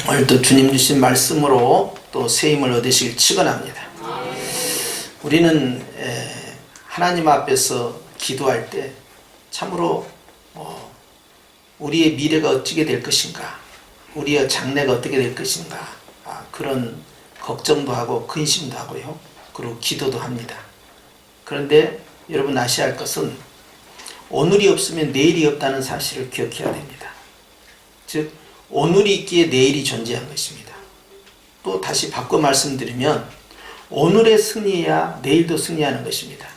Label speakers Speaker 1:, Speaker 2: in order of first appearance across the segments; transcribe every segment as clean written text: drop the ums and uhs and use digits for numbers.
Speaker 1: 오늘도 주님 주신 말씀으로 또 새 힘을 얻으시길 축원합니다. 우리는 하나님 앞에서 기도할 때 참으로 우리의 미래가 어떻게 될 것인가, 우리의 장래가 어떻게 될 것인가, 그런 걱정도 하고 근심도 하고요, 그리고 기도도 합니다. 그런데 여러분 아셔야 할 것은 오늘이 없으면 내일이 없다는 사실을 기억해야 됩니다. 즉 오늘이 있기에 내일이 존재한 것입니다. 또 다시 바꿔 말씀드리면 오늘의 승리야 내일도 승리하는 것입니다.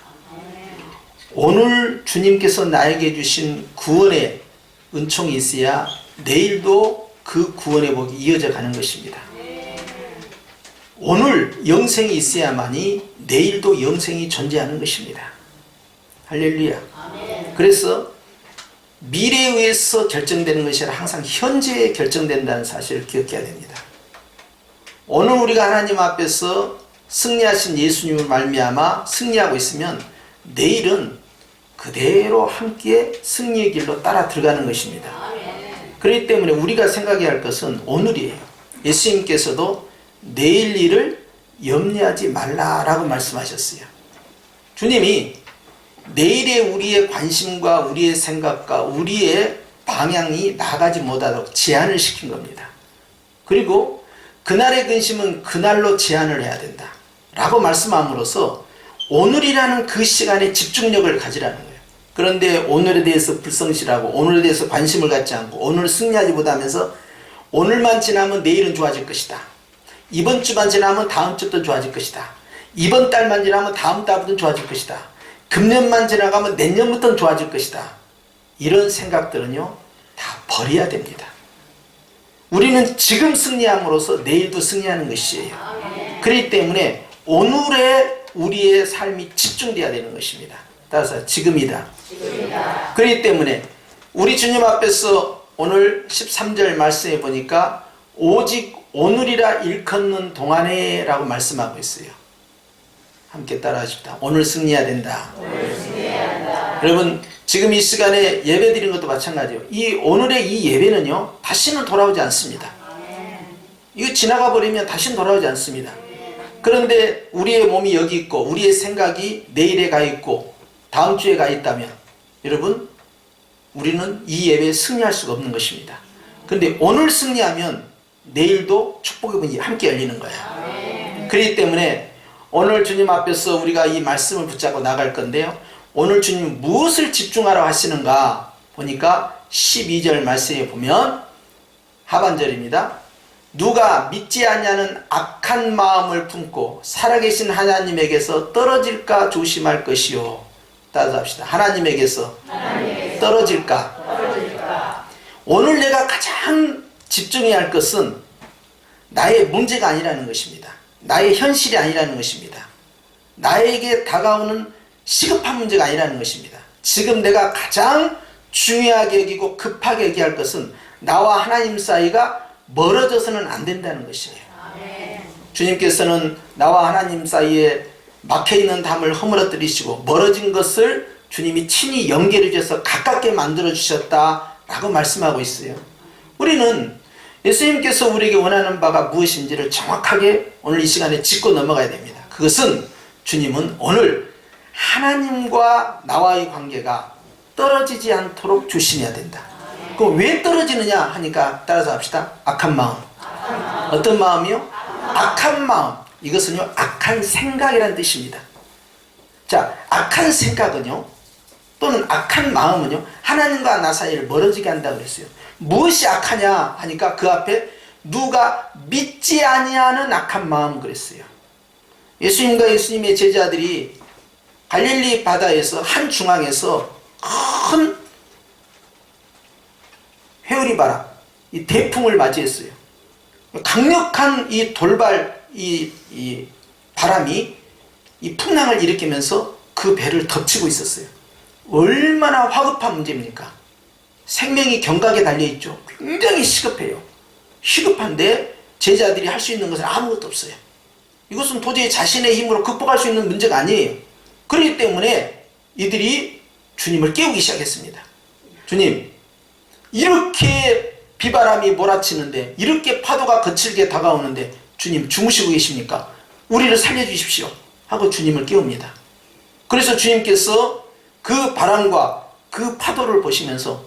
Speaker 1: 오늘 주님께서 나에게 주신 구원의 은총이 있어야 내일도 그 구원의 복이 이어져 가는 것입니다. 오늘 영생이 있어야만이 내일도 영생이 존재하는 것입니다. 할렐루야. 그래서 미래에 의해서 결정되는 것이 아니라 항상 현재에 결정된다는 사실을 기억해야 됩니다. 오늘 우리가 하나님 앞에서 승리하신 예수님을 말미암아 승리하고 있으면 내일은 그대로 함께 승리의 길로 따라 들어가는 것입니다. 그렇기 때문에 우리가 생각해야 할 것은 오늘이에요. 예수님께서도 내일 일을 염려하지 말라라고 말씀하셨어요. 주님이 내일에 우리의 관심과 우리의 생각과 우리의 방향이 나가지 못하도록 제한을 시킨 겁니다. 그리고 그날의 근심은 그날로 제한을 해야 된다 라고 말씀함으로써 오늘이라는 그 시간에 집중력을 가지라는 거예요. 그런데 오늘에 대해서 불성실하고 오늘에 대해서 관심을 갖지 않고 오늘 승리하지 못하면서 오늘만 지나면 내일은 좋아질 것이다, 이번 주만 지나면 다음 주도 좋아질 것이다, 이번 달만 지나면 다음 달부터 좋아질 것이다, 금년만 지나가면 내년부터는 좋아질 것이다, 이런 생각들은요 다 버려야 됩니다. 우리는 지금 승리함으로써 내일도 승리하는 것이에요. 그렇기 때문에 오늘에 우리의 삶이 집중되어야 되는 것입니다. 따라서 지금이다. 그렇기 때문에 우리 주님 앞에서 오늘 13절 말씀해 보니까 오직 오늘이라 일컫는 동안에 라고 말씀하고 있어요. 함께 따라 하십시다. 오늘 승리해야 된다. 여러분 지금 이 시간에 예배 드리는 것도 마찬가지예요. 이 오늘의 이 예배는요 다시는 돌아오지 않습니다. 이거 지나가 버리면 다시는 돌아오지 않습니다. 그런데 우리의 몸이 여기 있고 우리의 생각이 내일에 가 있고 다음 주에 가 있다면 여러분 우리는 이 예배에 승리할 수가 없는 것입니다. 그런데 오늘 승리하면 내일도 축복의 문이 함께 열리는 거예요. 그렇기 때문에 오늘 주님 앞에서 우리가 이 말씀을 붙잡고 나갈 건데요, 오늘 주님 무엇을 집중하러 하시는가 보니까 12절 말씀에 보면 하반절입니다. 누가 믿지 않냐는 악한 마음을 품고 살아계신 하나님에게서 떨어질까 조심할 것이요. 따라서 합시다. 하나님에게서 떨어질까. 오늘 내가 가장 집중해야 할 것은 나의 문제가 아니라는 것입니다. 나의 현실이 아니라는 것입니다. 나에게 다가오는 시급한 문제가 아니라는 것입니다. 지금 내가 가장 중요하게 여기고 급하게 여기할 것은 나와 하나님 사이가 멀어져서는 안 된다는 것이에요. 주님께서는 나와 하나님 사이에 막혀있는 담을 허물어뜨리시고 멀어진 것을 주님이 친히 연결해 주셔서 가깝게 만들어 주셨다라고 말씀하고 있어요. 우리는 예수님께서 우리에게 원하는 바가 무엇인지를 정확하게 오늘 이 시간에 짚고 넘어가야 됩니다. 그것은 주님은 오늘 하나님과 나와의 관계가 떨어지지 않도록 조심해야 된다. 그럼 왜 떨어지느냐 하니까 따라서 합시다. 악한 마음. 어떤 마음이요? 악한 마음. 이것은요 악한 생각이라는 뜻입니다. 자, 악한 생각은요 또는 악한 마음은요 하나님과 나 사이를 멀어지게 한다고 그랬어요. 무엇이 악하냐 하니까 그 앞에 누가 믿지 아니하는 악한 마음 그랬어요. 예수님과 예수님의 제자들이 갈릴리 바다에서 한 중앙에서 큰 회오리바람, 이 태풍을 맞이했어요. 강력한 이 돌발 이 바람이 이 풍랑을 일으키면서 그 배를 덮치고 있었어요. 얼마나 화급한 문제입니까? 생명이 경각에 달려있죠. 굉장히 시급해요. 시급한데 제자들이 할 수 있는 것은 아무것도 없어요. 이것은 도저히 자신의 힘으로 극복할 수 있는 문제가 아니에요. 그렇기 때문에 이들이 주님을 깨우기 시작했습니다. 주님, 이렇게 비바람이 몰아치는데, 이렇게 파도가 거칠게 다가오는데 주님 주무시고 계십니까? 우리를 살려주십시오 하고 주님을 깨웁니다. 그래서 주님께서 그 바람과 그 파도를 보시면서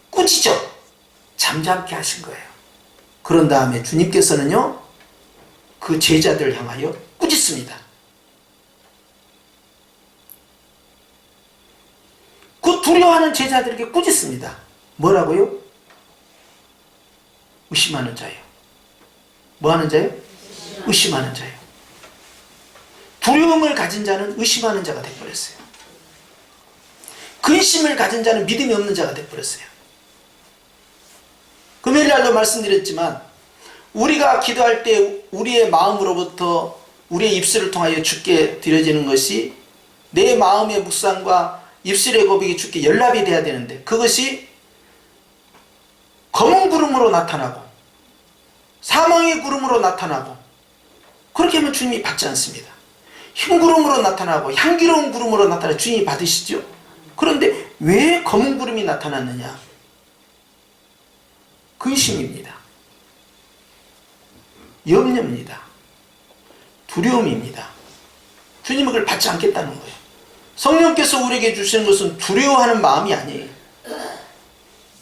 Speaker 1: 꾸짖어 잠잠케 하신 거예요. 그런 다음에 주님께서는요, 그 제자들을 향하여 꾸짖습니다. 그 두려워하는 제자들에게 꾸짖습니다. 뭐라고요? 의심하는 자예요. 뭐하는 자예요? 의심하는 자예요. 두려움을 가진 자는 의심하는 자가 되어버렸어요. 근심을 가진 자는 믿음이 없는 자가 되어버렸어요. 금요일 날도 말씀드렸지만, 우리가 기도할 때 우리의 마음으로부터 우리의 입술을 통하여 주께 드려지는 것이 내 마음의 묵상과 입술의 고백이 주께 연락이 돼야 되는데, 그것이 검은 구름으로 나타나고 사망의 구름으로 나타나고, 그렇게 하면 주님이 받지 않습니다. 흰 구름으로 나타나고 향기로운 구름으로 나타나 주님이 받으시죠. 그런데 왜 검은 구름이 나타났느냐? 근심입니다. 염려입니다. 두려움입니다. 주님은 그걸 받지 않겠다는 거예요. 성령께서 우리에게 주시는 것은 두려워하는 마음이 아니에요.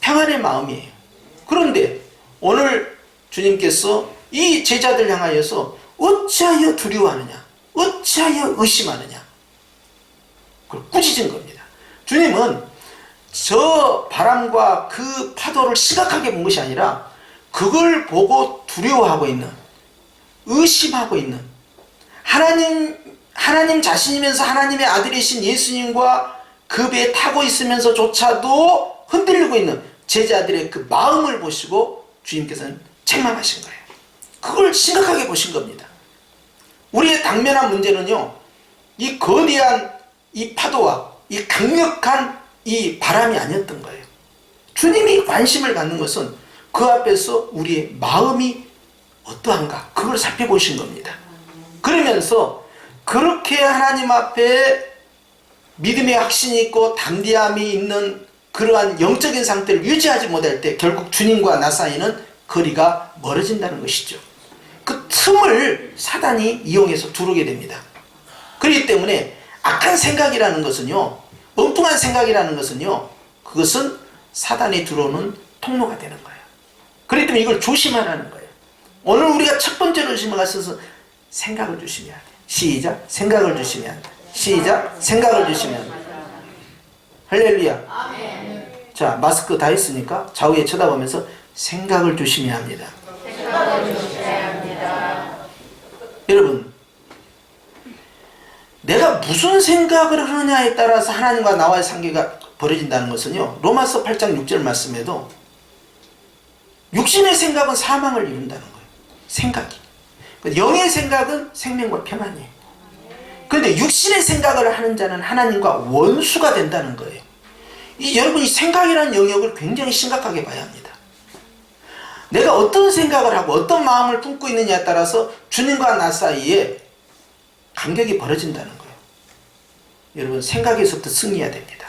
Speaker 1: 평안의 마음이에요. 그런데 오늘 주님께서 이 제자들 향하여서 어찌하여 두려워하느냐, 어찌하여 의심하느냐, 그걸 꾸짖은 겁니다. 주님은 저 바람과 그 파도를 심각하게 본 것이 아니라 그걸 보고 두려워하고 있는, 의심하고 있는, 하나님 자신이면서 하나님의 아들이신 예수님과 그 배에 타고 있으면서조차도 흔들리고 있는 제자들의 그 마음을 보시고 주님께서는 책망하신 거예요. 그걸 심각하게 보신 겁니다. 우리의 당면한 문제는요, 이 거대한 이 파도와 이 강력한 이 바람이 아니었던 거예요. 주님이 관심을 갖는 것은 그 앞에서 우리의 마음이 어떠한가, 그걸 살펴보신 겁니다. 그러면서 그렇게 하나님 앞에 믿음의 확신이 있고 담대함이 있는 그러한 영적인 상태를 유지하지 못할 때 결국 주님과 나 사이는 거리가 멀어진다는 것이죠. 그 틈을 사단이 이용해서 들어오게 됩니다. 그렇기 때문에 악한 생각이라는 것은요, 엉뚱한 생각이라는 것은요, 그것은 사단이 들어오는 통로가 되는 거예요. 그렇기 때문에 이걸 조심하라는 거예요. 오늘 우리가 첫 번째로 조심하셔서 생각을 조심해야 돼요. 시작. 생각을 조심해야 돼요. 시작. 생각을 조심해야 돼요. 할렐루야. 아멘. 자, 마스크 다 했으니까 좌우에 쳐다보면서 생각을 조심해야 합니다. 생각을 조심해야 합니다. 여러분, 내가 무슨 생각을 하느냐에 따라서 하나님과 나와의 관계가 벌어진다는 것은요, 로마서 8장 6절 말씀에도 육신의 생각은 사망을 이룬다는 거예요. 생각이. 영의 생각은 생명과 평안이에요. 그런데 육신의 생각을 하는 자는 하나님과 원수가 된다는 거예요. 여러분, 이 생각이라는 영역을 굉장히 심각하게 봐야 합니다. 내가 어떤 생각을 하고 어떤 마음을 품고 있느냐에 따라서 주님과 나 사이에 간격이 벌어진다는 거예요. 여러분, 생각에서부터 승리해야 됩니다.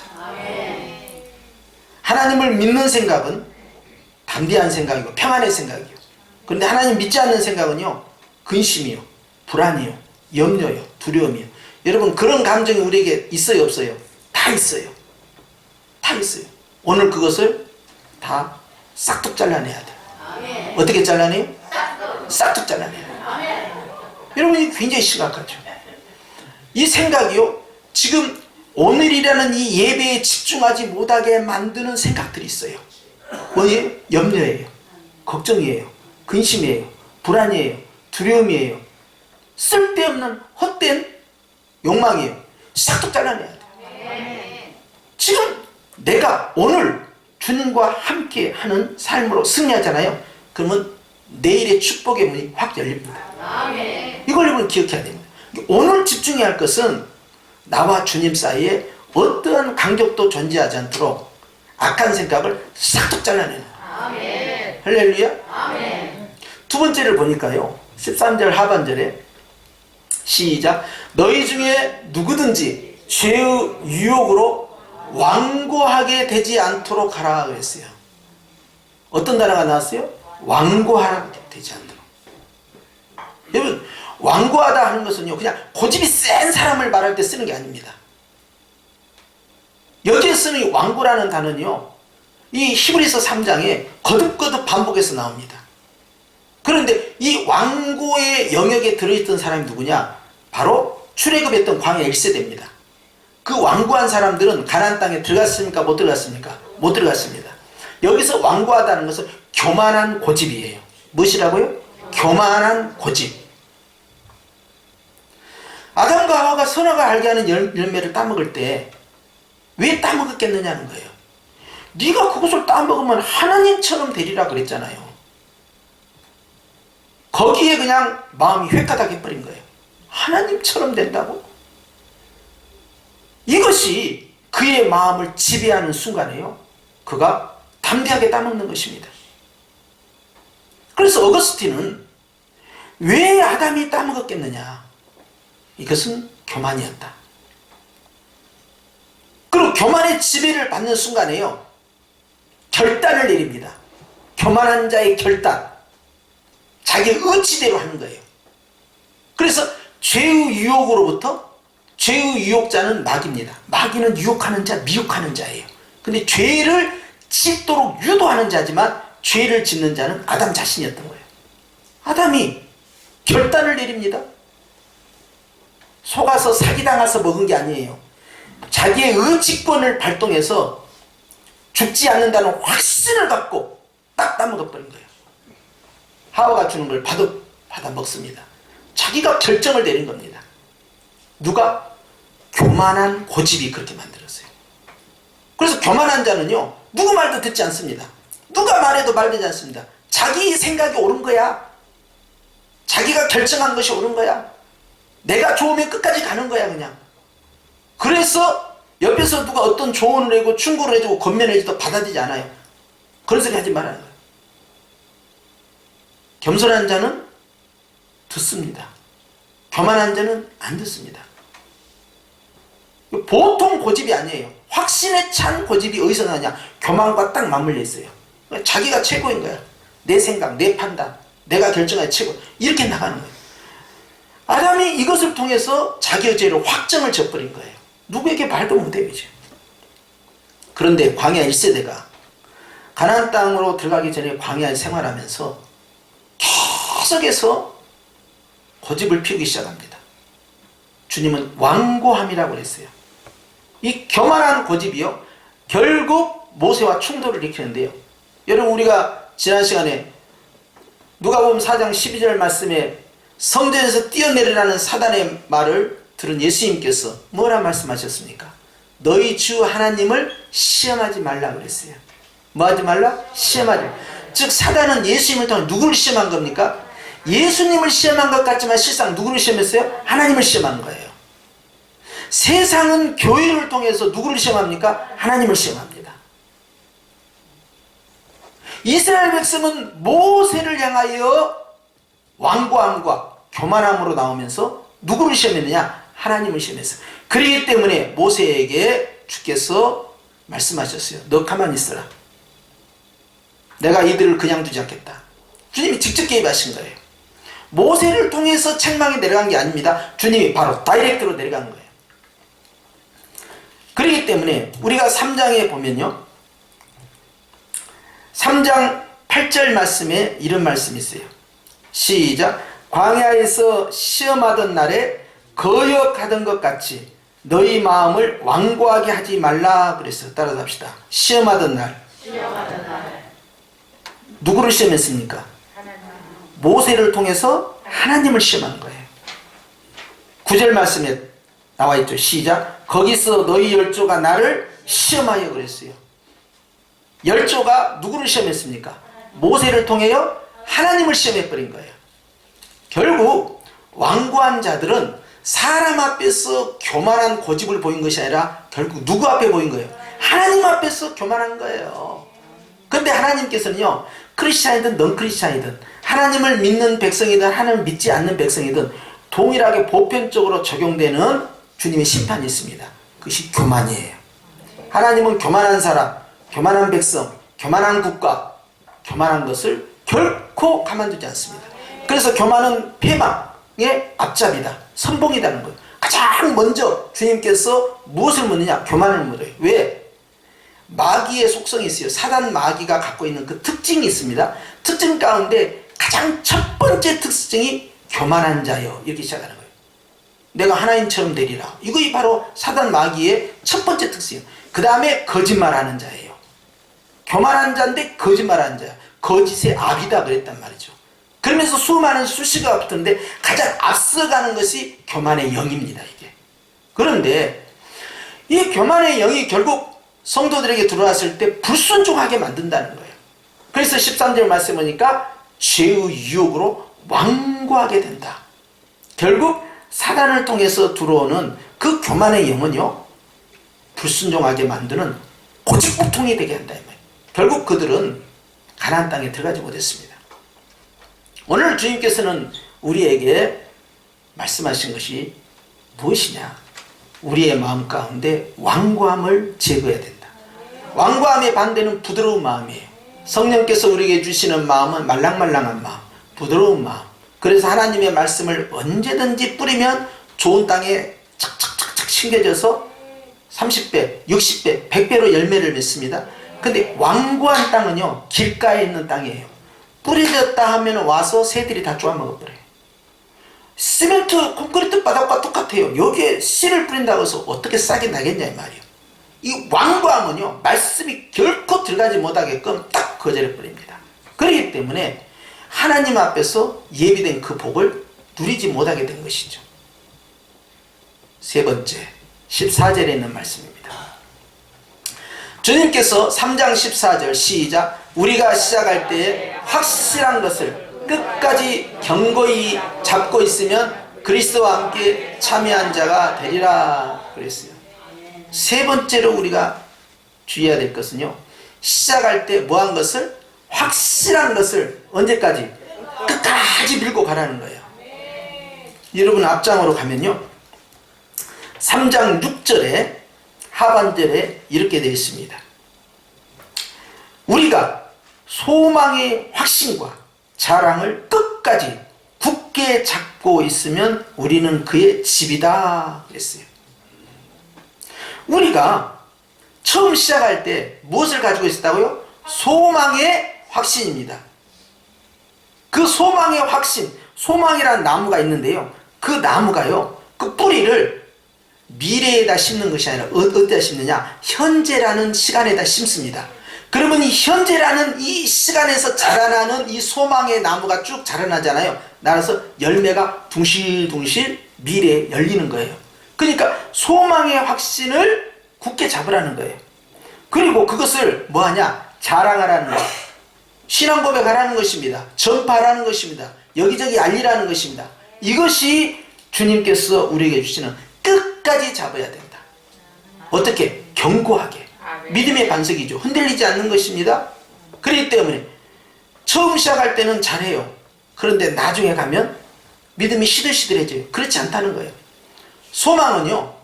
Speaker 1: 하나님을 믿는 생각은 담대한 생각이고 평안의 생각이요. 그런데 하나님 믿지 않는 생각은요, 근심이요, 불안이요, 염려요, 두려움이요. 여러분, 그런 감정이 우리에게 있어요, 없어요? 다 있어요. 다 있어요. 오늘 그것을 다 싹둑 잘라내야 돼요. 아멘. 어떻게 잘라내요? 싹둑 잘라내야 돼요. 아멘. 여러분, 이게 굉장히 심각하죠. 이 생각이요, 지금 오늘이라는 이 예배에 집중하지 못하게 만드는 생각들이 있어요. 뭐예요? 염려예요, 걱정이에요, 근심이에요, 불안이에요, 두려움이에요, 쓸데없는 헛된 욕망이에요. 싹둑 잘라내야 돼요. 지금 내가 오늘 주님과 함께 하는 삶으로 승리하잖아요. 그러면 내일의 축복의 문이 확 열립니다. 이걸 여러분 기억해야 됩니다. 오늘 집중해야 할 것은 나와 주님 사이에 어떠한 간격도 존재하지 않도록 악한 생각을 싹둑 잘라내는. 아멘. 할렐루야. 아멘. 두 번째를 보니까요, 13절 하반절에 시작. 너희 중에 누구든지 죄의 유혹으로 완고하게 되지 않도록 하라 그랬어요. 어떤 단어가 나왔어요? 완고하라 되지 않도록. 여러분, 완고하다 하는 것은요, 그냥 고집이 센 사람을 말할 때 쓰는 게 아닙니다. 여기에 쓰는 이 완고라는 단어는요, 이 히브리서 3장에 거듭거듭 반복해서 나옵니다. 그런데 이 완고의 영역에 들어있던 사람이 누구냐? 바로 출애굽했던 광야 1세대입니다. 그 완고한 사람들은 가나안 땅에 들어갔습니까? 못 들어갔습니까? 못 들어갔습니다. 여기서 완고하다는 것은 교만한 고집이에요. 무엇이라고요? 교만한 고집. 아담과 하와가 선악을 알게 하는 열매를 따먹을 때 왜 따먹었겠느냐는 거예요. 네가 그것을 따먹으면 하나님처럼 되리라 그랬잖아요. 거기에 그냥 마음이 획가닥 해버린 거예요. 하나님처럼 된다고? 이것이 그의 마음을 지배하는 순간에요, 그가 담대하게 따먹는 것입니다. 그래서 어거스틴은 왜 아담이 따먹었겠느냐? 이것은 교만이었다. 그리고 교만의 지배를 받는 순간에요, 결단을 내립니다. 교만한 자의 결단. 자기의 의지대로 하는 거예요. 그래서 죄의 유혹으로부터, 죄의 유혹자는 마귀입니다. 마귀는 유혹하는 자, 미혹하는 자예요. 근데 죄를 짓도록 유도하는 자지만 죄를 짓는 자는 아담 자신이었던 거예요. 아담이 결단을 내립니다. 속아서 사기당해서 먹은 게 아니에요. 자기의 의지권을 발동해서 죽지 않는다는 확신을 갖고 딱 따먹어버린 거예요. 하와가 주는 걸 받아 먹습니다. 자기가 결정을 내린 겁니다. 누가? 교만한 고집이 그렇게 만들었어요. 그래서 교만한 자는요, 누구 말도 듣지 않습니다. 누가 말해도 말되지 않습니다. 자기 생각이 옳은 거야. 자기가 결정한 것이 옳은 거야. 내가 좋으면 끝까지 가는 거야, 그냥. 그래서 옆에서 누가 어떤 조언을 해고 충고를 해주고 권면해줘도 받아들이지 않아요. 그런 소리 하지 말아요. 겸손한 자는 듣습니다. 교만한 자는 안 듣습니다. 보통 고집이 아니에요. 확신에 찬 고집이 어디서 나냐? 교만과 딱 맞물려 있어요. 자기가 최고인 거야. 내 생각, 내 판단, 내가 결정할 최고. 이렇게 나가는 거예요. 아담이 이것을 통해서 자기의 죄를 확정을 져버린 거예요. 누구에게 말도 못해 그죠. 그런데 광야 1세대가 가나안 땅으로 들어가기 전에 광야에 생활하면서 계속해서 고집을 피우기 시작합니다. 주님은 완고함이라고 했어요. 이 교만한 고집이요, 결국 모세와 충돌을 일으키는데요. 여러분, 우리가 지난 시간에 누가복음 4장 12절 말씀에 성전에서 뛰어내리라는 사단의 말을 들은 예수님께서 뭐라 말씀하셨습니까? 너희 주 하나님을 시험하지 말라 그랬어요. 뭐 하지 말라? 시험하지 말라. 즉 사단은 예수님을 통해 누구를 시험한 겁니까? 예수님을 시험한 것 같지만 실상 누구를 시험했어요? 하나님을 시험한 거예요. 세상은 교회를 통해서 누구를 시험합니까? 하나님을 시험합니다. 이스라엘 백성은 모세를 향하여 완고함과 교만함으로 나오면서 누구를 시험했느냐? 하나님을 시험했어요. 그렇기 때문에 모세에게 주께서 말씀하셨어요. 너 가만히 있어라. 내가 이들을 그냥 두지 않겠다. 주님이 직접 개입하신 거예요. 모세를 통해서 책망이 내려간 게 아닙니다. 주님이 바로 다이렉트로 내려간 거예요. 그렇기 때문에 우리가 3장에 보면요, 3장 8절 말씀에 이런 말씀이 있어요. 시작. 광야에서 시험하던 날에 거역하던 것 같이 너희 마음을 완고하게 하지 말라 그랬어요. 따라서 합시다. 시험하던 날. 누구를 시험했습니까? 모세를 통해서 하나님을 시험한 거예요. 9절 말씀에 나와 있죠. 시작. 거기서 너희 열조가 나를 시험하여 그랬어요. 열조가 누구를 시험했습니까? 모세를 통해요 하나님을 시험해버린 거예요. 결국 완고한 자들은 사람 앞에서 교만한 고집을 보인 것이 아니라 결국 누구 앞에 보인 거예요? 하나님 앞에서 교만한 거예요. 근데 하나님께서는요, 크리스찬이든 넌 크리스찬이든 하나님을 믿는 백성이든 하나님을 믿지 않는 백성이든 동일하게 보편적으로 적용되는 주님의 심판이 있습니다. 그것이 교만이에요. 하나님은 교만한 사람, 교만한 백성, 교만한 국가, 교만한 것을 결코 가만두지 않습니다. 그래서 교만은 패망의 앞잡이다. 선봉이라는 거예요. 가장 먼저 주님께서 무엇을 묻느냐? 교만을 물어요. 왜? 마귀의 속성이 있어요. 사단 마귀가 갖고 있는 그 특징이 있습니다. 특징 가운데 가장 첫 번째 특징이 교만한 자요. 이렇게 시작하는 거예요. 내가 하나님처럼 되리라. 이것이 바로 사단 마귀의 첫 번째 특징이에요. 그 다음에 거짓말하는 자예요. 교만한 자인데 거짓말하는 자야. 거짓의 압이다 그랬단 말이죠. 그러면서 수많은 수식어가 붙는데 가장 앞서가는 것이 교만의 영입니다. 이게. 그런데 이 교만의 영이 결국 성도들에게 들어왔을 때 불순종하게 만든다는 거예요. 그래서 13절 말씀 보니까 죄의 유혹으로 완고하게 된다. 결국 사단을 통해서 들어오는 그 교만의 영은요, 불순종하게 만드는 고집불통이 되게 한다. 결국 그들은 가나안 땅에 들어가지 못했습니다. 오늘 주님께서는 우리에게 말씀하신 것이 무엇이냐? 우리의 마음 가운데 완고함을 제거해야 된다. 완고함의 반대는 부드러운 마음이에요. 성령께서 우리에게 주시는 마음은 말랑말랑한 마음, 부드러운 마음. 그래서 하나님의 말씀을 언제든지 뿌리면 좋은 땅에 착착착착 심겨져서 30배, 60배, 100배로 열매를 맺습니다. 근데 완고한 땅은요, 길가에 있는 땅이에요. 뿌려졌다 하면 와서 새들이 다 쪼아먹어버려요. 시멘트 콘크리트 바닥과 똑같아요. 여기에 씨를 뿌린다고 해서 어떻게 싹이 나겠냐 이 말이에요. 이 완고함은요, 말씀이 결코 들어가지 못하게끔 딱 거절해버립니다. 그렇기 때문에 하나님 앞에서 예비된 그 복을 누리지 못하게 된 것이죠. 세 번째, 14절에 있는 말씀입니다. 주님께서 3장 14절 시작. 우리가 시작할 때에 확실한 것을 끝까지 견고히 잡고 있으면 그리스도와 함께 참여한 자가 되리라 그랬어요. 세 번째로 우리가 주의해야 될 것은요, 시작할 때 뭐한 것을? 확실한 것을 언제까지? 끝까지 밀고 가라는 거예요. 여러분 앞장으로 가면요, 3장 6절에 하반절에 이렇게 되어 있습니다. 우리가 소망의 확신과 자랑을 끝까지 굳게 잡고 있으면 우리는 그의 집이다 그랬어요. 우리가 처음 시작할 때 무엇을 가지고 있었다고요? 소망의 확신입니다. 그 소망의 확신, 소망이라는 나무가 있는데요, 그 나무가요, 그 뿌리를 미래에다 심는 것이 아니라 어디다 심느냐? 현재라는 시간에다 심습니다. 그러면 이 현재라는 이 시간에서 자라나는 이 소망의 나무가 쭉 자라나잖아요. 나라서 열매가 둥실둥실 미래에 열리는 거예요. 그러니까 소망의 확신을 굳게 잡으라는 거예요. 그리고 그것을 뭐하냐? 자랑하라는 거예요. 신앙 고백하라는 것입니다. 전파하라는 것입니다. 여기저기 알리라는 것입니다. 이것이 주님께서 우리에게 주시는 끝까지 잡아야 된다. 어떻게? 견고하게. 믿음의 반석이죠. 흔들리지 않는 것입니다. 그렇기 때문에 처음 시작할 때는 잘해요. 그런데 나중에 가면 믿음이 시들시들해져요. 그렇지 않다는 거예요. 소망은요,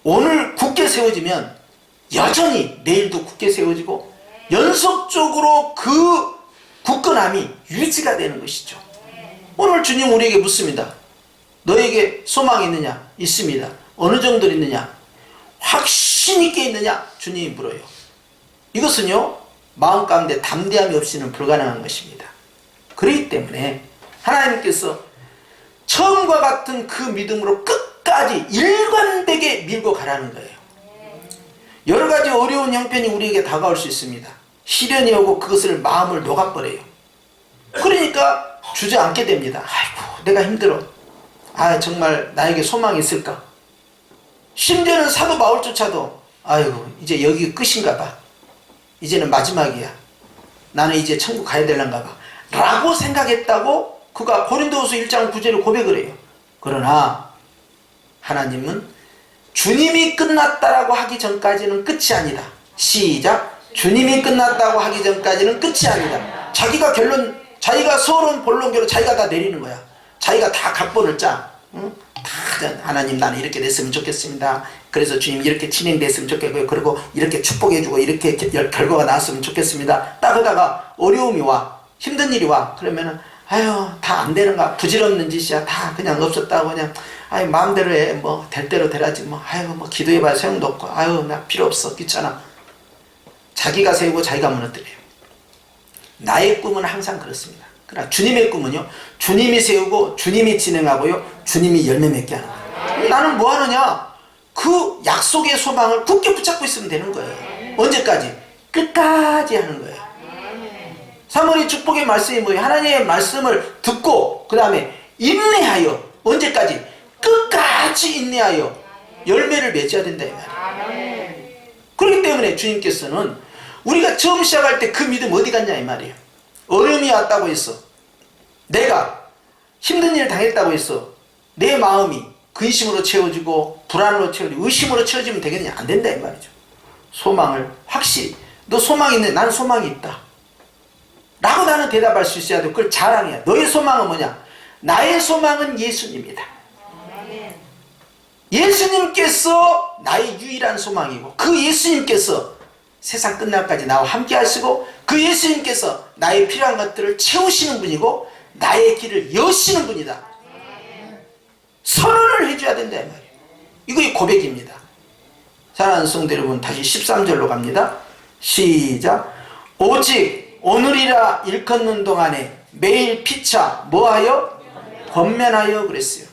Speaker 1: 오늘 굳게 세워지면 여전히 내일도 굳게 세워지고 연속적으로 그 굳건함이 유지가 되는 것이죠. 오늘 주님 우리에게 묻습니다. 너에게 소망이 있느냐? 있습니다. 어느 정도 있느냐? 확신 있게 있느냐? 주님이 물어요. 이것은요, 마음 가운데 담대함이 없이는 불가능한 것입니다. 그렇기 때문에 하나님께서 처음과 같은 그 믿음으로 끝까지 일관되게 밀고 가라는 거예요. 여러 가지 어려운 형편이 우리에게 다가올 수 있습니다. 시련이 오고 그것을 마음을 녹아버려요. 그러니까 주저앉게 됩니다. 아이고, 내가 힘들어. 아, 정말 나에게 소망이 있을까? 심지어는 사도 바울조차도 아이고, 이제 여기 끝인가 봐. 이제는 마지막이야. 나는 이제 천국 가야 되는가 봐. 라고 생각했다고 그가 고린도후서 1장 9절을 고백을 해요. 그러나 하나님은 주님이 끝났다라고 하기 전까지는 끝이 아니다. 시작. 주님이 끝났다고 하기 전까지는 끝이 아니다. 자기가 서론 본론교로 자기가 다 내리는 거야. 자기가 다 각본을 짜. 응? 다 하나님, 나는 이렇게 됐으면 좋겠습니다. 그래서 주님 이렇게 진행됐으면 좋겠고요. 그리고 이렇게 축복해주고 이렇게 결과가 나왔으면 좋겠습니다. 딱 하다가 어려움이 와, 힘든 일이 와. 그러면은 아유 다 안 되는가, 부질없는 짓이야, 다 그냥 없었다고 그냥 아유 마음대로 해, 뭐 될 대로 되라지 뭐, 아유 뭐 기도해봐야 소용도 없고, 아유 나 필요 없어, 귀찮아. 자기가 세우고 자기가 무너뜨려요. 나의 꿈은 항상 그렇습니다. 그러나 주님의 꿈은요, 주님이 세우고 주님이 진행하고요, 주님이 열매 맺게 하는 거예요. 나는 뭐 하느냐, 그 약속의 소망을 굳게 붙잡고 있으면 되는 거예요. 언제까지? 끝까지 하는 거예요. 사모니 축복의 말씀이 뭐예요? 하나님의 말씀을 듣고 그 다음에 인내하여, 언제까지? 끝까지 인내하여 열매를 맺어야 된다 이 말이에요. 그렇기 때문에 주님께서는 우리가 처음 시작할 때 그 믿음 어디 갔냐 이 말이에요. 어려움이 왔다고 했어, 내가 힘든 일을 당했다고 했어, 내 마음이 근심으로 채워지고 불안으로 채워지고 의심으로 채워지면 되겠냐? 안 된다 이 말이죠. 소망을 확실히, 너 소망이 있네, 나는 소망이 있다 라고 나는 대답할 수 있어야 돼. 그걸 자랑해야. 너의 소망은 뭐냐? 나의 소망은 예수님이다. 예수님께서 나의 유일한 소망이고, 그 예수님께서 세상 끝날까지 나와 함께 하시고, 그 예수님께서 나의 필요한 것들을 채우시는 분이고 나의 길을 여시는 분이다. 선언을 해줘야 된다 이 말이에요. 이거의 고백입니다. 사랑하는 성도 여러분, 다시 13절로 갑니다. 시작. 오직 오늘이라 일컫는 동안에 매일 피차 뭐하여? 권면하여 그랬어요.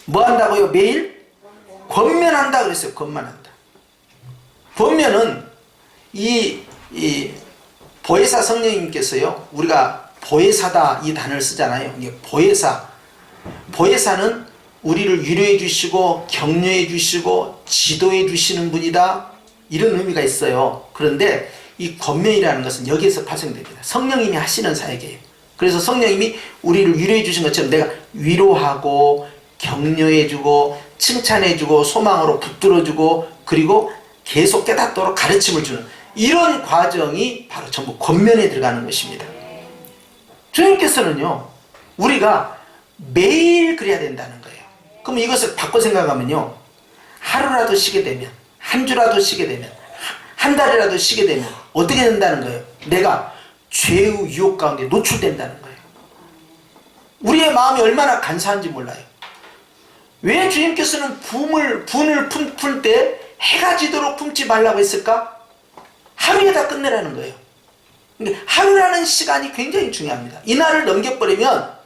Speaker 1: 뭐 한다고요? 매일? 권면한다 그랬어요. 권면한다. 권면은 이 보혜사 성령님께서요, 우리가 보혜사다 이 단어를 쓰잖아요. 이게 보혜사는 우리를 위로해 주시고 격려해 주시고 지도해 주시는 분이다, 이런 의미가 있어요. 그런데 이 권면이라는 것은 여기에서 파생됩니다. 성령님이 하시는 사역이에요. 그래서 성령님이 우리를 위로해 주신 것처럼 내가 위로하고 격려해주고 칭찬해주고 소망으로 붙들어주고 그리고 계속 깨닫도록 가르침을 주는 이런 과정이 바로 전부 권면에 들어가는 것입니다. 주님께서는요, 우리가 매일 그래야 된다는 거예요. 그럼 이것을 바꿔 생각하면요, 하루라도 쉬게 되면, 한 주라도 쉬게 되면, 한 달이라도 쉬게 되면 어떻게 된다는 거예요? 내가 죄의 유혹 가운데 노출된다는 거예요. 우리의 마음이 얼마나 간사한지 몰라요. 왜 주님께서는 분을 품을 때 해가 지도록 품지 말라고 했을까? 하루에 다 끝내라는 거예요. 그러니까 하루라는 시간이 굉장히 중요합니다. 이날을 넘겨버리면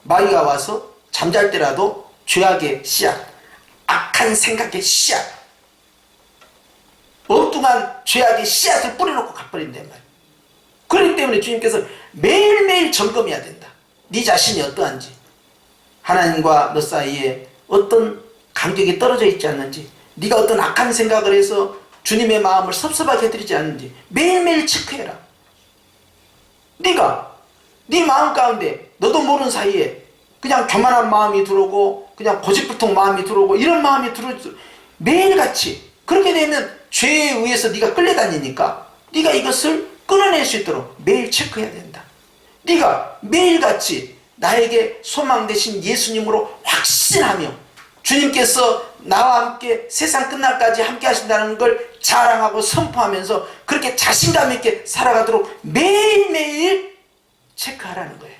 Speaker 1: 마귀가 와서 잠잘 때라도 죄악의 씨앗, 악한 생각의 씨앗, 엉뚱한 죄악의 씨앗을 뿌려놓고 가버린단 말이에요. 그렇기 때문에 주님께서 매일매일 점검해야 된다. 네 자신이 어떠한지, 하나님과 너 사이에 어떤 간격이 떨어져 있지 않는지, 네가 어떤 악한 생각을 해서 주님의 마음을 섭섭하게 해드리지 않는지 매일매일 체크해라. 네가 네 마음 가운데 너도 모르는 사이에 그냥 교만한 마음이 들어오고 그냥 고집불통 마음이 들어오고 이런 마음이 들어오고 매일같이 그렇게 되면 죄에 의해서 네가 끌려다니니까 네가 이것을 끊어낼 수 있도록 매일 체크해야 된다. 네가 매일같이 나에게 소망 되신 예수님으로 확신하며 주님께서 나와 함께 세상 끝날까지 함께 하신다는 걸 자랑하고 선포하면서 그렇게 자신감 있게 살아가도록 매일매일 체크하라는 거예요.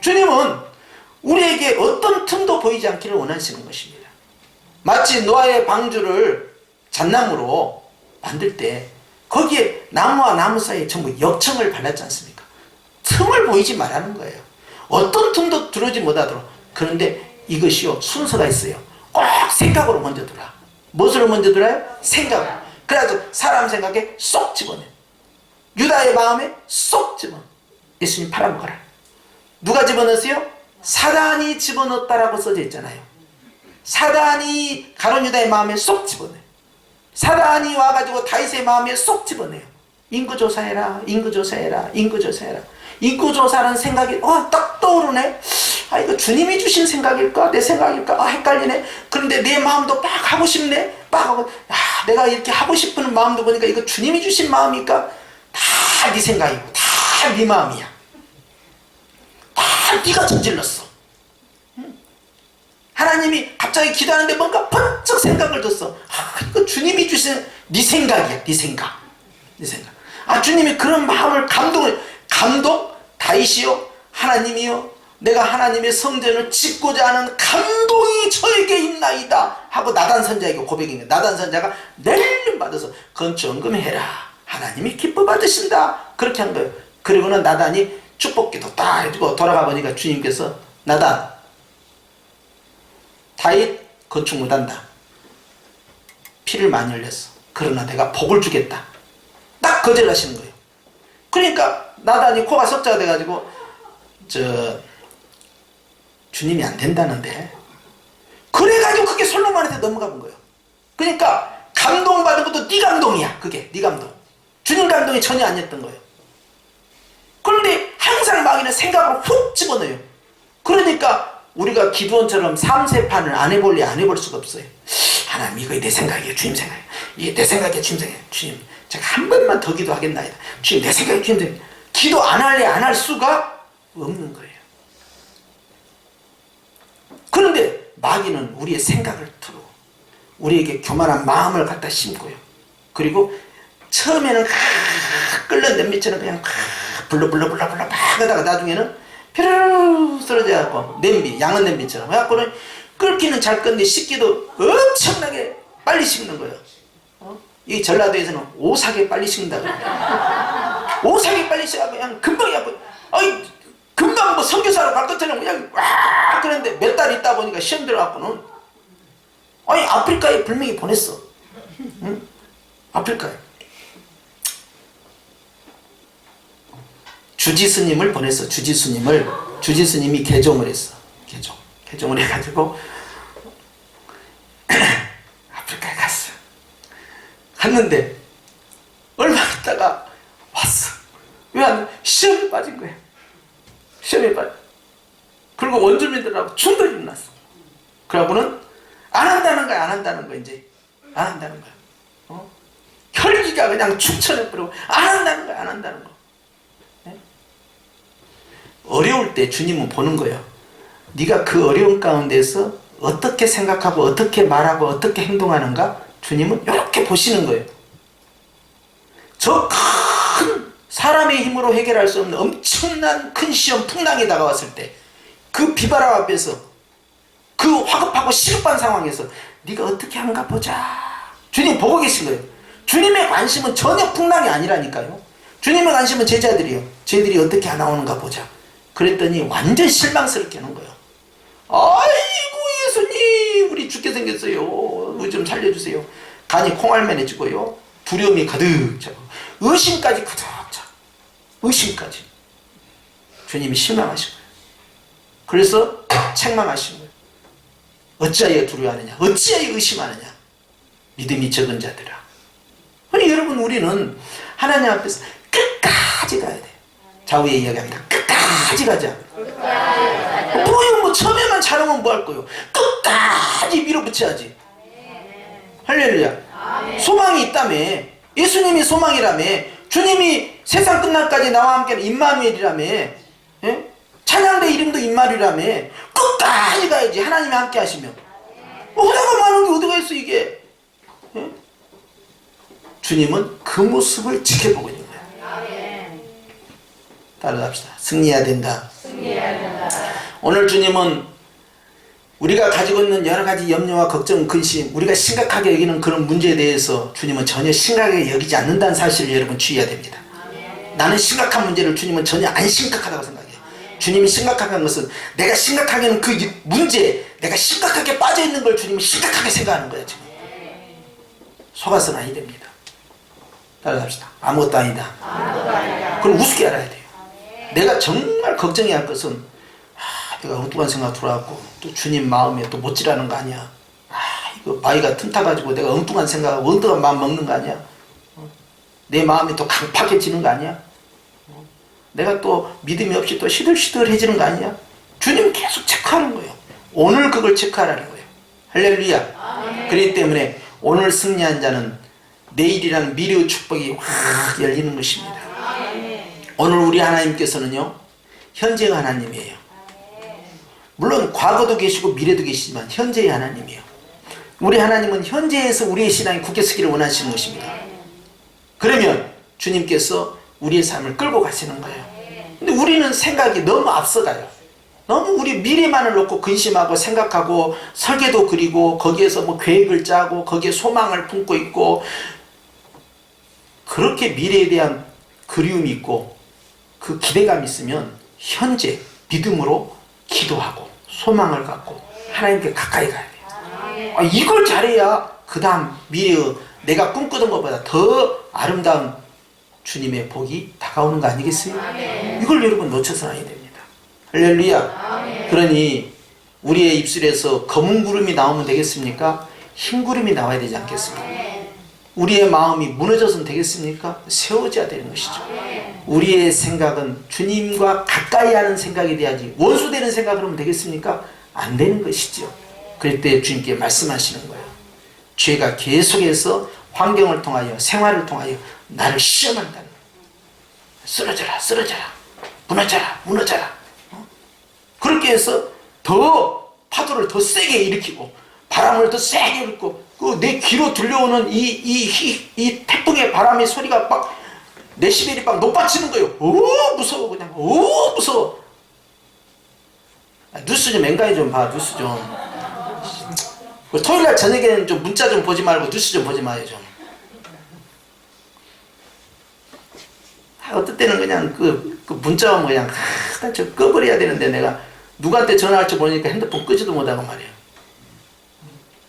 Speaker 1: 주님은 우리에게 어떤 틈도 보이지 않기를 원하시는 것입니다. 마치 노아의 방주를 잣나무로 만들 때 거기에 나무와 나무 사이에 전부 역청을 발랐지 않습니까? 틈을 보이지 말라는 거예요. 어떤 틈도 들어오지 못하도록. 그런데 이것이요, 순서가 있어요. 꼭 생각으로 먼저 들어와. 무엇으로 먼저 들어요? 생각으로. 그래가지고 사람 생각에 쏙 집어넣어. 유다의 마음에 쏙 집어넣어. 예수님 팔아먹어라. 누가 집어넣었어요? 사단이 집어넣었다라고 써져 있잖아요. 사단이 가룟 유다의 마음에 쏙 집어넣어요. 사단이 와가지고 다윗의 마음에 쏙 집어넣어요. 인구조사해라, 인구조사해라, 인구조사해라. 인구조사라는 생각이 딱 떠오르네. 이거 주님이 주신 생각일까? 내 생각일까? 헷갈리네. 그런데 내 마음도 막 하고 싶네. 막 하고, 내가 이렇게 하고 싶은 마음도 보니까 이거 주님이 주신 마음일까? 다 네 생각이고 다 네 마음이야. 다 네가 저질렀어. 하나님이 갑자기 기도하는데 뭔가 번쩍 생각을 줬어. 이거 주님이 주신 네 생각이야. 네 생각. 주님이 그런 마음을 감동? 다윗이요 하나님이요 내가 하나님의 성전을 짓고자 하는 감동이 저에게 있나이다 하고 나단 선자에게 고백인 거예요. 나단 선자가 낼림 받아서 건축언금해라. 하나님이 기뻐 받으신다. 그렇게 한 거예요. 그리고는 나단이 축복기도 딱 해주고 돌아가 보니까 주님께서 나단 다윗 건축 못한다. 피를 많이 흘렸어. 그러나 내가 복을 주겠다. 딱 거절하시는 거예요. 그러니까 나단이 코가 석자가 돼가지고 주님이 안 된다는데 그래가지고 그게 솔로몬한테 넘어간 거예요. 그러니까 감동받은 것도 네 감동이야. 그게 네 감동. 주님 감동이 전혀 아니었던 거예요. 그런데 항상 마귀는 생각을 훅 집어넣어요. 그러니까 우리가 기도원처럼 3세판을 안 해볼래 안 해볼 수가 없어요. 하나님 이거 내 생각이에요. 주님 생각이에요. 이게 내 생각이에요. 주님 생각이에요. 주님 제가 한 번만 더 기도하겠나이다. 주님 내 생각이에요. 주님 생각이에요. 기도 안 할래 안 할 수가 없는 거예요. 그런데 마귀는 우리의 생각을 틀어 우리에게 교만한 마음을 갖다 심고요. 그리고 처음에는 끓는 냄비처럼 그냥 불러 막 하다가 나중에는 뾰루루 쓰러져갖고 냄비, 양은 냄비처럼 해갖고는 끓기는 잘 끓는데 식기도 엄청나게 빨리 식는 거예요. 이 전라도에서는 오사게 빨리 식는다고 오사게 빨리 식어갖고 그냥 금방 해갖고 금방 뭐 선교사로 갈 것처럼 그냥 와 그런데 몇 달 있다 보니까 시험 들어갖고는 아프리카에 분명히 보냈어. 응? 아프리카에 주지스님을 보냈어. 주지스님이 개종을 했어. 개종을 해가지고 아프리카에 갔는데 얼마 있다가 왔어. 왜 안? 시험에 빠진 거야. 시험에 빠져. 그리고 원주민들하고 충돌이 났어. 그러고는 안 한다는 거야. 이제 안 한다는 거야. 혈기가 그냥 축천해버리고 안 한다는 거. 네? 어려울 때 주님은 보는 거예요. 네가 그 어려운 가운데서 어떻게 생각하고 어떻게 말하고 어떻게 행동하는가 주님은 이렇게 보시는 거예요. 저 큰 사람의 힘으로 해결할 수 없는 엄청난 큰 시험 풍랑이 다가왔을 때 그 비바람 앞에서 그 화급하고 시급한 상황에서 네가 어떻게 하는가 보자. 주님 보고 계신 거예요. 주님의 관심은 전혀 풍랑이 아니라니까요. 주님의 관심은 제자들이요. 쟤들이 어떻게 안 나오는가 보자. 그랬더니 완전 실망스럽게 하는 거예요. 아이고 예수님 우리 죽게 생겼어요. 우리 좀 살려주세요. 간이 콩알매해지고요. 두려움이 가득 차고 의심까지 가득 차고 의심까지. 주님이 실망하신 거예요. 그래서 책망하신 거예요. 어찌하여 두려워하느냐. 어찌하여 의심하느냐. 믿음이 적은 자들아. 아니 여러분 우리는 하나님 앞에서 끝까지 가야 돼요. 좌우에 이야기합니다. 끝까지 가자. 뭐 처음에만 잘하면 뭐 할 거예요. 끝까지 밀어붙여야지. 할렐루야. 소망이 있다며. 예수님이 소망이라며. 주님이 세상 끝날까지 나와 함께는 임마누엘이라며. 예? 찬양대 이름도 임마누엘이라며. 끝까지 가야지. 하나님이 함께 하시면. 하나가 많은 게 어디가 있어 이게. 예? 주님은 그 모습을 지켜보고 있는 거예요. 따라갑시다. 승리해야 된다. 오늘 주님은 우리가 가지고 있는 여러 가지 염려와 걱정, 근심, 우리가 심각하게 여기는 그런 문제에 대해서 주님은 전혀 심각하게 여기지 않는다는 사실을 여러분 주의해야 됩니다. 나는 심각한 문제를 주님은 전혀 안 심각하다고 생각해요. 주님이 심각한 것은 내가 심각하게 하는 그 문제, 내가 심각하게 빠져있는 걸 주님이 심각하게 생각하는 거예요. 지금. 속아서는 아니 됩니다. 따라갑시다. 아무것도 아니다. 그럼 우습게 알아야 돼요. 내가 정말 걱정해야 할 것은 내가 엉뚱한 생각 들어왔고 또 주님 마음에 또 못지라는 거 아니야. 이거 바위가 틈타가지고 내가 엉뚱한 생각, 엉뚱한 마음 먹는 거 아니야. 내 마음이 또 강팍해지는 거 아니야. 내가 또 믿음이 없이 또 시들시들해지는 거 아니야. 주님 계속 체크하는 거예요. 오늘 그걸 체크하라는 거예요. 할렐루야. 그렇기 때문에 오늘 승리한 자는 내일이라는 미래의 축복이 확 열리는 것입니다. 오늘 우리 하나님께서는요 현재가 하나님이에요. 물론 과거도 계시고 미래도 계시지만 현재의 하나님이에요. 우리 하나님은 현재에서 우리의 신앙이 굳게 서기를 원하시는 것입니다. 그러면 주님께서 우리의 삶을 끌고 가시는 거예요. 근데 우리는 생각이 너무 앞서가요. 너무 우리 미래만을 놓고 근심하고 생각하고 설계도 그리고 거기에서 뭐 계획을 짜고 거기에 소망을 품고 있고, 그렇게 미래에 대한 그리움이 있고 그 기대감이 있으면 현재 믿음으로 기도하고 소망을 갖고 하나님께 가까이 가야 돼요. 이걸 잘해야 그 다음 미래의 내가 꿈꾸던 것보다 더 아름다운 주님의 복이 다가오는 거 아니겠어요? 이걸 여러분 놓쳐서는 안 됩니다. 할렐루야. 그러니 우리의 입술에서 검은 구름이 나오면 되겠습니까? 흰 구름이 나와야 되지 않겠습니까? 우리의 마음이 무너져서는 되겠습니까? 세워져야 되는 것이죠. 우리의 생각은 주님과 가까이 하는 생각이 돼야지 원수되는 생각을 하면 되겠습니까? 안 되는 것이죠. 그럴 때 주님께 말씀하시는 거예요. 죄가 계속해서 환경을 통하여 생활을 통하여 나를 시험한다는 거예요. 쓰러져라 쓰러져라, 무너져라 무너져라. 그렇게 해서 더 파도를 더 세게 일으키고 바람을 더 세게 일으키고 그 내 귀로 들려오는 이 태풍의 바람의 소리가 막 데시벨이 막 높아지는 거예요. 오 무서워, 그냥 오 무서워. 뉴스 좀 맹가히 좀 봐. 뉴스 좀. 토요일날 저녁에는 좀 문자 좀 보지 말고 뉴스 좀 보지 마요 좀. 어떨 때는 그냥 그 문자 오면 그냥 저 꺼버려야 되는데 내가 누구한테 전화할 줄 모르니까 핸드폰 끄지도 못하고 말이에요.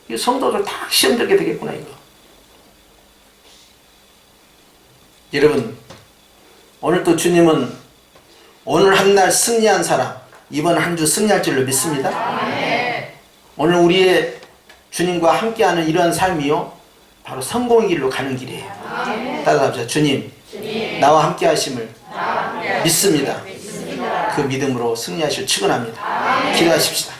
Speaker 1: 이 성도들 다 시험 들게 되겠구나 이거. 여러분, 오늘 또 주님은 오늘 한 날 승리한 사람, 이번 한 주 승리할 줄로 믿습니다. 오늘 우리의 주님과 함께하는 이러한 삶이요, 바로 성공의 길로 가는 길이에요. 따라합시다. 주님, 나와 함께 하심을 믿습니다. 그 믿음으로 승리하실 축원합니다. 기도하십시다.